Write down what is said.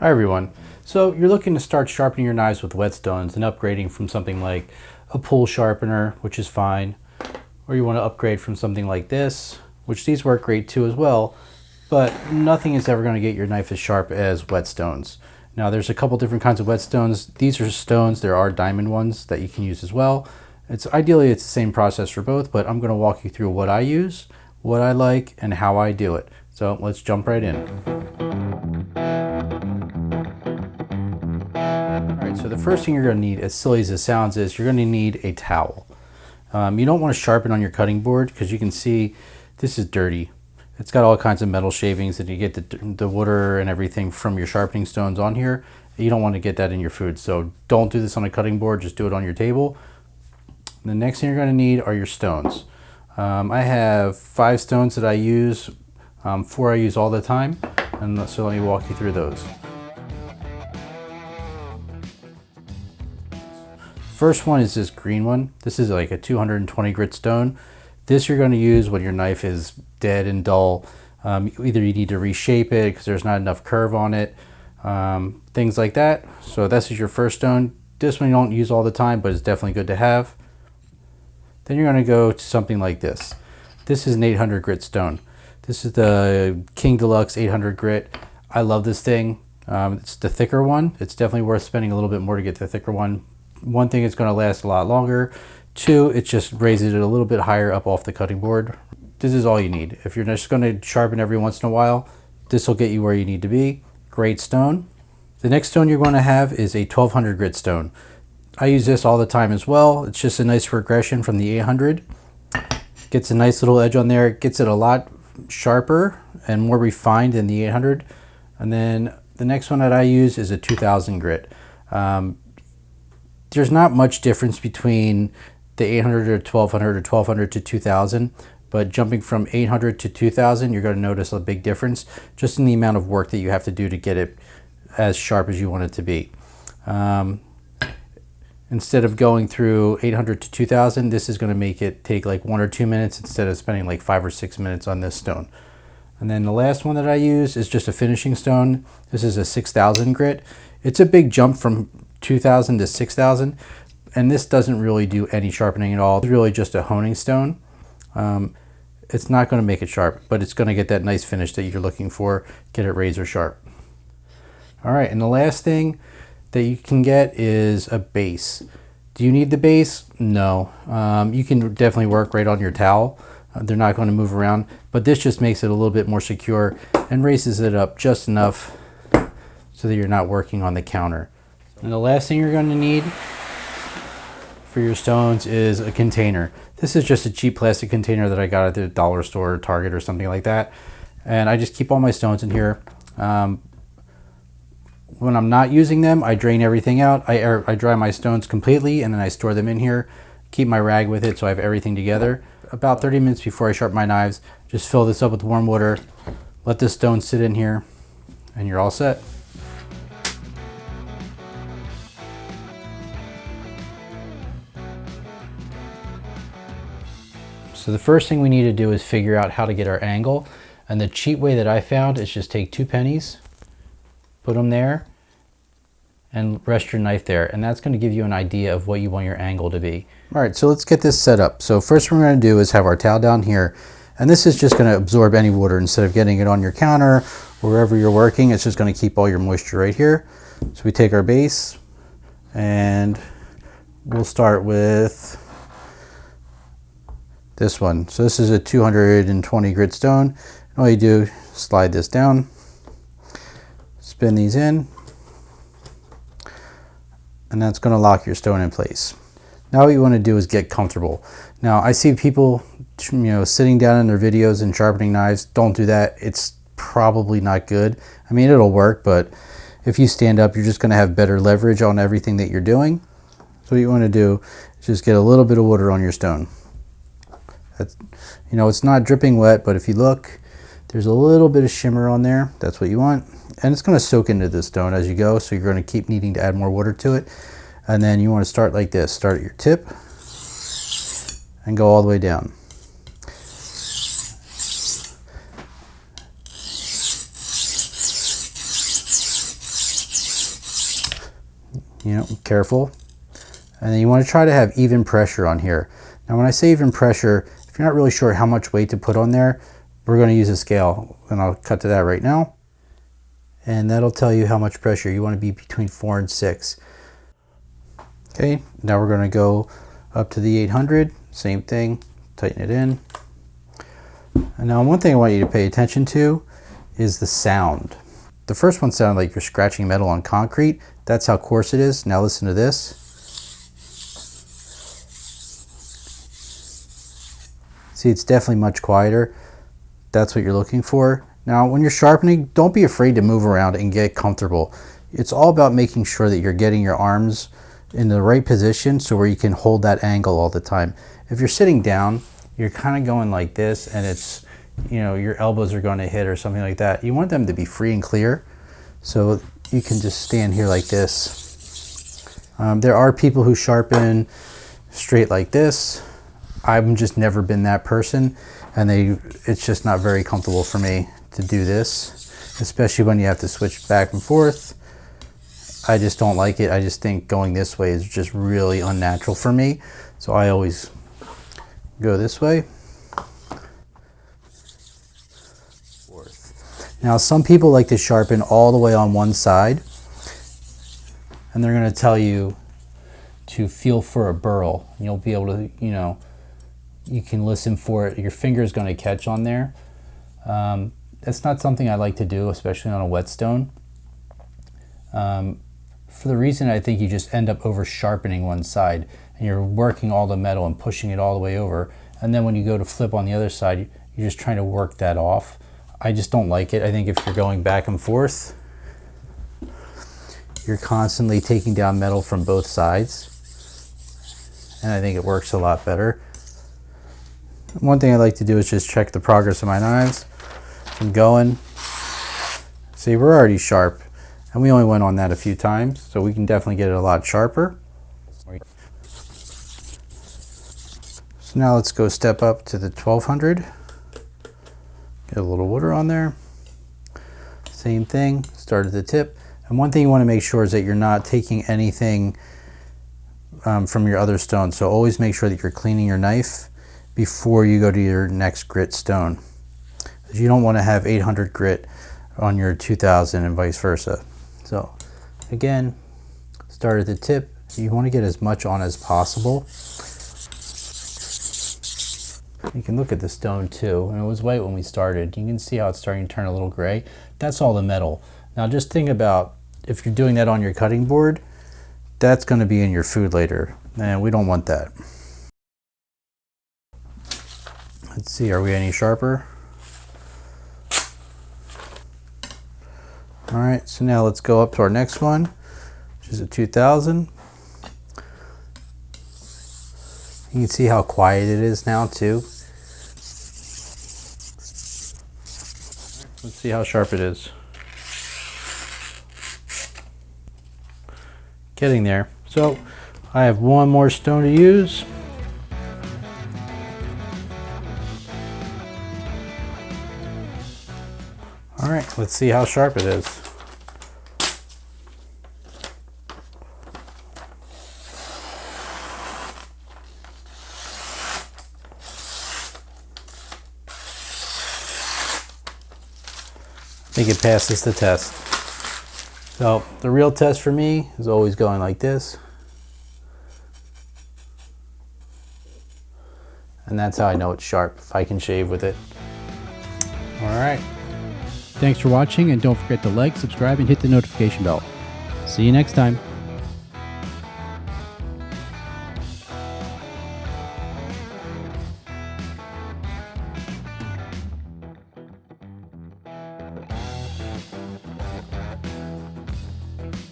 Hi everyone. So you're looking to start sharpening your knives with whetstones and upgrading from something like a pull sharpener, which is fine, or you want to upgrade from something like this, which these work great too as well, but nothing is ever going to get your knife as sharp as whetstones. Now there's a couple different kinds of whetstones. These are stones. There are diamond ones that you can use as well. Ideally it's the same process for both, but I'm going to walk you through what I use, what I like, and how I do it. So let's jump right in. Alright, so the first thing you're going to need, as silly as it sounds, is you're going to need a towel. You don't want to sharpen on your cutting board because you can see this is dirty. It's got all kinds of metal shavings and you get the water and everything from your sharpening stones on here. You don't want to get that in your food, so don't do this on a cutting board, just do it on your table. The next thing you're going to need are your stones. I have 5 stones that I use, 4 I use all the time, and so let me walk you through those. First one is this green one. This is like a 220 grit stone. This you're going to use when your knife is dead and dull. Either you need to reshape it because there's not enough curve on it, things like that. So this is your first stone. This one you don't use all the time, but it's definitely good to have. Then you're going to go to something like this. This is an 800 grit stone. This is the King Deluxe 800 grit. I love this thing. It's the thicker one. It's definitely worth spending a little bit more to get the thicker one. One thing, it's going to last a lot longer. 2, it just raises it a little bit higher up off the cutting board. This is all you need. If you're just going to sharpen every once in a while, this will get you where you need to be. Great stone. The next stone you're going to have is a 1200 grit stone. I use this all the time as well. It's just a nice progression from the 800. Gets a nice little edge on there. It gets it a lot sharper and more refined than the 800. And then the next one that I use is a 2000 grit. There's not much difference between the 800 or 1200 or 1200 to 2000, but jumping from 800 to 2000, you're going to notice a big difference just in the amount of work that you have to do to get it as sharp as you want it to be. Instead of going through 800 to 2000, this is going to make it take like 1 or 2 minutes instead of spending like 5 or 6 minutes on this stone. And then the last one that I use is just a finishing stone. This is a 6000 grit. It's a big jump from 2000 to 6000, and this doesn't really do any sharpening at all. It's really just a honing stone. It's not going to make it sharp, but it's going to get that nice finish that you're looking for, get it razor sharp. All right, and the last thing that you can get is a base. Do you need the base? No. You can definitely work right on your towel. They're not going to move around, but this just makes it a little bit more secure and raises it up just enough so that you're not working on the counter. And the last thing you're going to need for your stones is a container. This is just a cheap plastic container that I got at the dollar store or Target or something like that. And I just keep all my stones in here. When I'm not using them, I drain everything out. I dry my stones completely and then I store them in here. Keep my rag with it so I have everything together. About 30 minutes before I sharpen my knives, just fill this up with warm water. Let the stone sit in here and you're all set. So the first thing we need to do is figure out how to get our angle. And the cheap way that I found is just take 2 pennies, put them there, and rest your knife there. And that's going to give you an idea of what you want your angle to be. All right, so let's get this set up. So first what we're going to do is have our towel down here. And this is just going to absorb any water instead of getting it on your counter or wherever you're working. It's just going to keep all your moisture right here. So we take our base and we'll start with this one. So this is a 220 grit stone. All you do, slide this down, spin these in, and that's going to lock your stone in place. Now what you want to do is get comfortable. Now I see people, sitting down in their videos and sharpening knives. Don't do that. It's probably not good. I mean, it'll work, but if you stand up, you're just going to have better leverage on everything that you're doing. So what you want to do is just get a little bit of water on your stone. It's not dripping wet, but if you look, there's a little bit of shimmer on there. That's what you want. And it's going to soak into the stone as you go, so you're going to keep needing to add more water to it. And then you want to start like this. Start at your tip and go all the way down. You know, careful. And then you want to try to have even pressure on here. Now when I say even pressure, if you're not really sure how much weight to put on there, we're going to use a scale, and I'll cut to that right now. And that'll tell you how much pressure. You want to be between 4 and 6. Okay, now we're going to go up to the 800, same thing, tighten it in. And now one thing I want you to pay attention to is the sound. The first one sounded like you're scratching metal on concrete. That's how coarse it is. Now listen to this. See, it's definitely much quieter. That's what you're looking for. Now, when you're sharpening, don't be afraid to move around and get comfortable. It's all about making sure that you're getting your arms in the right position so where you can hold that angle all the time. If you're sitting down, you're kind of going like this, and it's, you know, your elbows are going to hit or something like that. You want them to be free and clear, so you can just stand here like this. There are people who sharpen straight like this. I've just never been that person, and it's just not very comfortable for me to do this, especially when you have to switch back and forth. I just don't like it. I just think going this way is just really unnatural for me, so I always go this way. Now some people like to sharpen all the way on one side, and they're going to tell you to feel for a burl. You'll be able to, you know, you can listen for it. Your finger is going to catch on there. That's not something I like to do, especially on a whetstone. For the reason I think you just end up over sharpening one side, and you're working all the metal and pushing it all the way over. And then when you go to flip on the other side, you're just trying to work that off. I just don't like it. I think if you're going back and forth, you're constantly taking down metal from both sides. And I think it works a lot better. One thing I like to do is just check the progress of my knives. I'm going. See, we're already sharp, and we only went on that a few times, so we can definitely get it a lot sharper. So now let's go step up to the 1200. Get a little water on there. Same thing, start at the tip. And one thing you want to make sure is that you're not taking anything from your other stone. So always make sure that you're cleaning your knife before you go to your next grit stone. You don't want to have 800 grit on your 2000 and vice versa. So again, start at the tip. You want to get as much on as possible. You can look at the stone too, and it was white when we started. You can see how it's starting to turn a little gray. That's all the metal. Now just think about if you're doing that on your cutting board, that's going to be in your food later, and we don't want that. Let's see, are we any sharper? All right, so now let's go up to our next one, which is a 2000. You can see how quiet it is now too. Let's see how sharp it is. Getting there. So I have one more stone to use. All right, let's see how sharp it is. I think it passes the test. So the real test for me is always going like this. And that's how I know it's sharp, if I can shave with it. All right. Thanks for watching, and don't forget to like, subscribe, and hit the notification bell. See you next time.